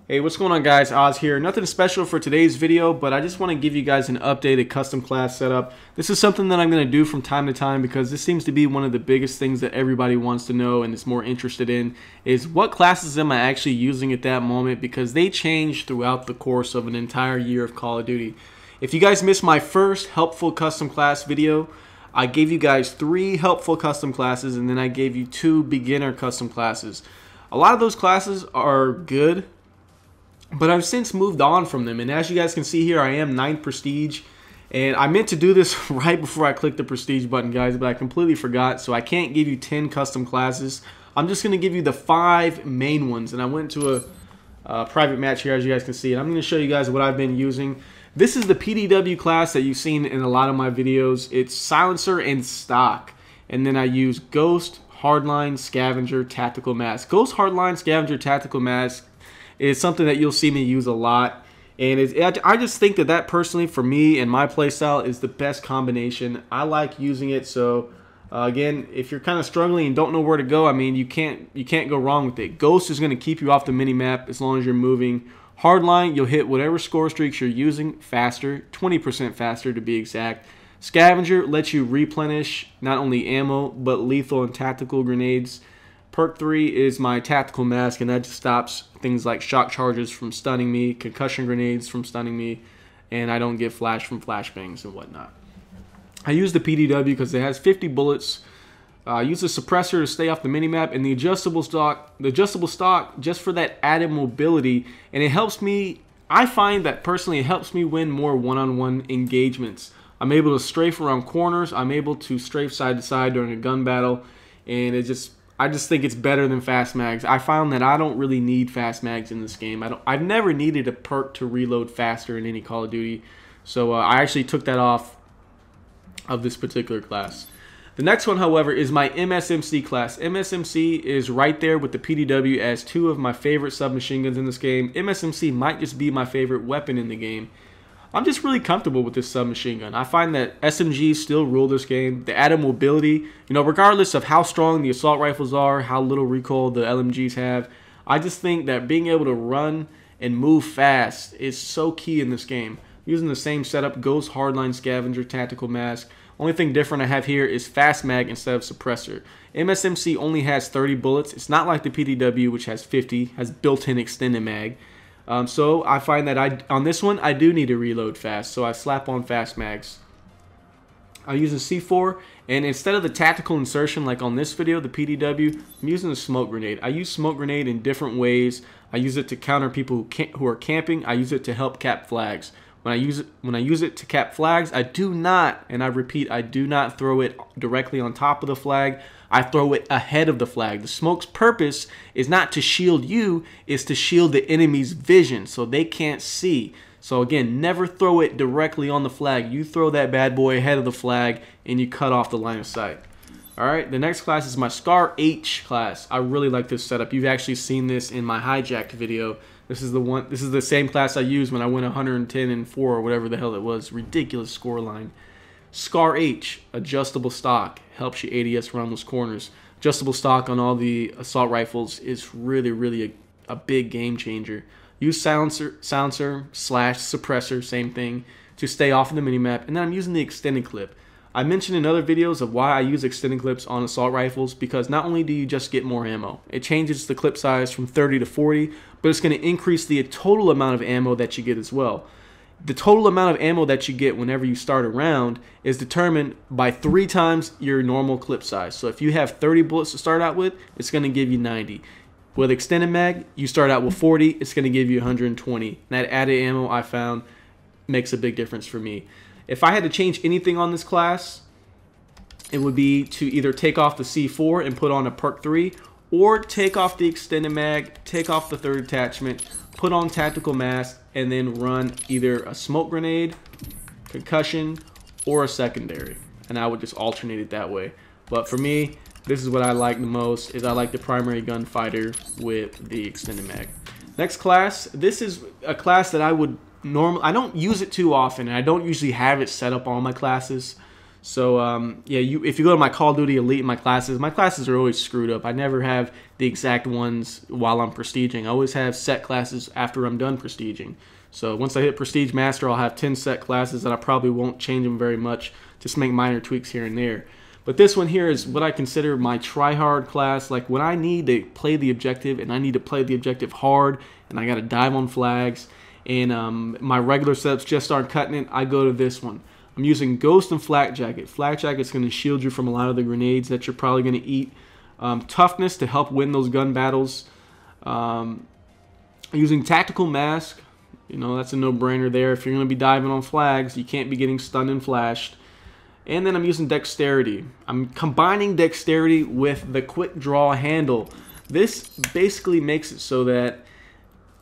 Hey, what's going on, guys? Oz here. Nothing special for today's video, but I just want to give you guys an updated custom class setup. This is something that I'm going to do from time to time because this seems to be one of the biggest things that everybody wants to know and is more interested in, is what classes am I actually using at that moment, because they change throughout the course of an entire year of Call of Duty. If you guys missed my first helpful custom class video, I gave you guys 3 helpful custom classes and then I gave you 2 beginner custom classes. A lot of those classes are good, but I've since moved on from them, and as you guys can see here, I am 9th Prestige, and I meant to do this right before I clicked the Prestige button, guys, but I completely forgot, so I can't give you 10 custom classes. I'm just going to give you the 5 main ones, and I went to a private match here, as you guys can see, and I'm going to show you guys what I've been using. This is the PDW class that you've seen in a lot of my videos. It's Silencer and Stock, and then I use Ghost, Hardline, Scavenger, Tactical Mask. Ghost, Hardline, Scavenger, Tactical Mask is something that you'll see me use a lot, and I just think that personally, for me and my playstyle, is the best combination. I like using it. So again, if you're kind of struggling and don't know where to go, I mean, you can't go wrong with it. Ghost is going to keep you off the mini map as long as you're moving. Hardline, you'll hit whatever score streaks you're using faster, 20% faster to be exact. Scavenger lets you replenish not only ammo but lethal and tactical grenades. Perk 3 is my Tactical Mask, and that just stops things like shock charges from stunning me, concussion grenades from stunning me, and I don't get flash from flashbangs and whatnot. I use the PDW because it has 50 bullets. I use the suppressor to stay off the minimap, and the adjustable stock just for that added mobility, and it helps me. I find that personally it helps me win more one-on-one engagements. I'm able to strafe around corners. I'm able to strafe side to side during a gun battle, and I just think it's better than fast mags. I found that I don't really need fast mags in this game. I've never needed a perk to reload faster in any Call of Duty, so I actually took that off of this particular class. The next one, however, is my Msmc class. Msmc is right there with the PDW as 2 of my favorite submachine guns in this game. Msmc might just be my favorite weapon in the game. I'm just really comfortable with this submachine gun. I find that SMGs still rule this game. The added mobility, regardless of how strong the assault rifles are, how little recoil the LMGs have, I just think that being able to run and move fast is so key in this game. Using the same setup, Ghost, Hardline, Scavenger, Tactical Mask. Only thing different I have here is fast mag instead of suppressor. Msmc only has 30 bullets. It's not like the PDW, which has 50, has built-in extended mag. So I find that on this one, I do need to reload fast, so I slap on fast mags. I use a C4, and instead of the tactical insertion like on this video, the PDW, I'm using a smoke grenade. I use smoke grenade in different ways. I use it to counter people who are camping. I use it to help cap flags. When I use it to cap flags, I do not, and I repeat, I do not throw it directly on top of the flag. I throw it ahead of the flag. The smoke's purpose is not to shield you, it's to shield the enemy's vision so they can't see. So again, never throw it directly on the flag. You throw that bad boy ahead of the flag and you cut off the line of sight. Alright, the next class is my Scar H class. I really like this setup. You've actually seen this in my hijacked video. This is the same class I used when I went 110-4 or whatever the hell it was. Ridiculous score line. Scar H, adjustable stock, helps you ADS around those corners. Adjustable stock on all the assault rifles is really a big game changer. Use silencer / suppressor, same thing, to stay off of the minimap. And then I'm using the extended clip. I mentioned in other videos of why I use extended clips on assault rifles, because not only do you just get more ammo, it changes the clip size from 30 to 40, but it's going to increase the total amount of ammo that you get as well. The total amount of ammo that you get whenever you start a round is determined by 3 times your normal clip size. So if you have 30 bullets to start out with, it's going to give you 90. With extended mag, you start out with 40, it's going to give you 120. That added ammo, I found, makes a big difference for me. If I had to change anything on this class, it would be to either take off the C4 and put on a Perk 3, or take off the extended mag, take off the 3rd attachment, put on Tactical Mask, and then run either a smoke grenade, concussion, or a secondary. And I would just alternate it that way. But for me, this is what I like the most, is I like the primary gunfighter with the extended mag. Next class, this is a class that I don't use it too often, and I don't usually have it set up on my classes. So yeah, if you go to my Call of Duty Elite, my classes are always screwed up. I never have the exact ones while I'm prestiging. I always have set classes after I'm done prestiging. So once I hit Prestige Master, I'll have 10 set classes, and I probably won't change them very much, just make minor tweaks here and there. But this one here is what I consider my tryhard class. Like when I need to play the objective, and I need to play the objective hard, and I got to dive on flags, and my regular setups just aren't cutting it, I go to this one. I'm using Ghost and Flak Jacket. Flak Jacket's going to shield you from a lot of the grenades that you're probably going to eat. Toughness to help win those gun battles. Using Tactical Mask. You know, that's a no-brainer there. If you're going to be diving on flags, you can't be getting stunned and flashed. And then I'm using Dexterity. I'm combining Dexterity with the Quick Draw handle. This basically makes it so that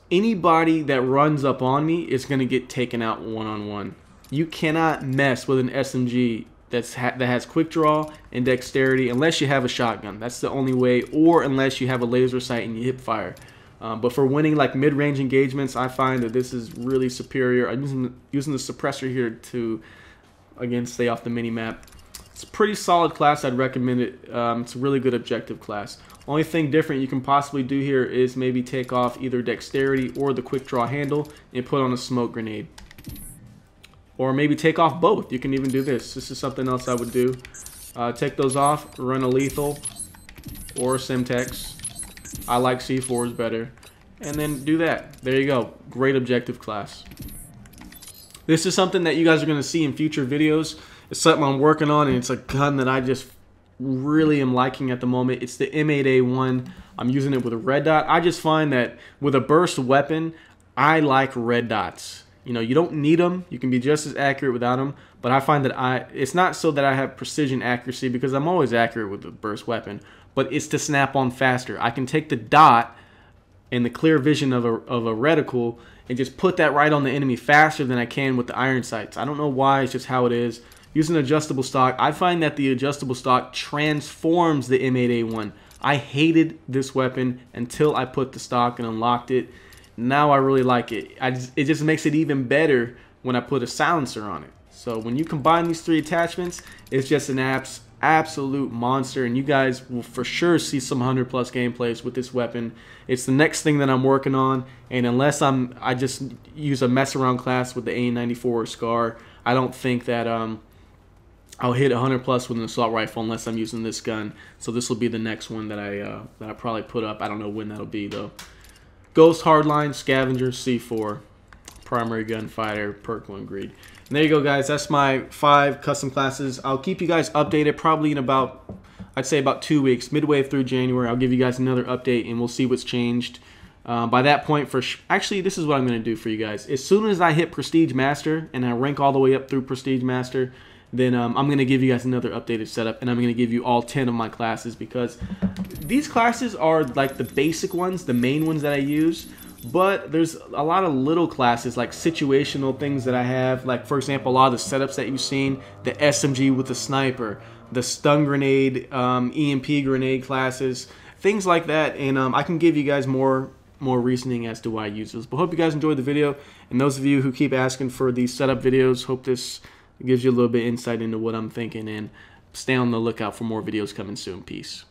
anybody that runs up on me is going to get taken out one-on-one. You cannot mess with an SMG that has Quick Draw and Dexterity unless you have a shotgun. That's the only way, or unless you have a laser sight and you hip fire. But for winning like mid-range engagements, I find that this is really superior. I'm using the suppressor here to, again, stay off the mini-map. It's a pretty solid class. I'd recommend it. It's a really good objective class. Only thing different you can possibly do here is maybe take off either Dexterity or the Quick Draw handle and put on a smoke grenade. Or maybe take off both. You can even do this. This is something else I would do. Take those off, run a lethal or a Semtex. I like C4s better. And then do that. There you go. Great objective class. This is something that you guys are going to see in future videos. It's something I'm working on, and it's a gun that I just really am liking at the moment. It's the M8A1. I'm using it with a red dot. I just find that with a burst weapon, I like red dots. You know, you don't need them. You can be just as accurate without them. But I find that it's not so that I have precision accuracy, because I'm always accurate with the burst weapon, but it's to snap on faster. I can take the dot and the clear vision of a reticle and just put that right on the enemy faster than I can with the iron sights. I don't know why, it's just how it is. Using adjustable stock, I find that the adjustable stock transforms the M8A1. I hated this weapon until I put the stock and unlocked it. Now I really like it. It just makes it even better when I put a silencer on it. So when you combine these three attachments, it's just an absolute monster, and you guys will for sure see some 100+ gameplays with this weapon. It's the next thing that I'm working on, and unless I just use a mess around class with the A94 or Scar, I don't think that I'll hit 100+ with an assault rifle unless I'm using this gun. So this will be the next one that I probably put up. I don't know when that'll be though. Ghost, Hardline, Scavenger, C4, Primary Gunfighter, Perk 1 Greed. And there you go, guys. That's my 5 custom classes. I'll keep you guys updated probably in about, I'd say about 2 weeks, midway through January. I'll give you guys another update, and we'll see what's changed. By that point, actually, this is what I'm going to do for you guys. As soon as I hit Prestige Master and I rank all the way up through Prestige Master, then I'm going to give you guys another updated setup, and I'm going to give you all 10 of my classes, because these classes are like the basic ones, the main ones that I use, but there's a lot of little classes, like situational things that I have, like for example, a lot of the setups that you've seen, the SMG with the sniper, the stun grenade, EMP grenade classes, things like that, and I can give you guys more reasoning as to why I use those. But hope you guys enjoyed the video, and those of you who keep asking for these setup videos, hope this gives you a little bit of insight into what I'm thinking, and stay on the lookout for more videos coming soon. Peace.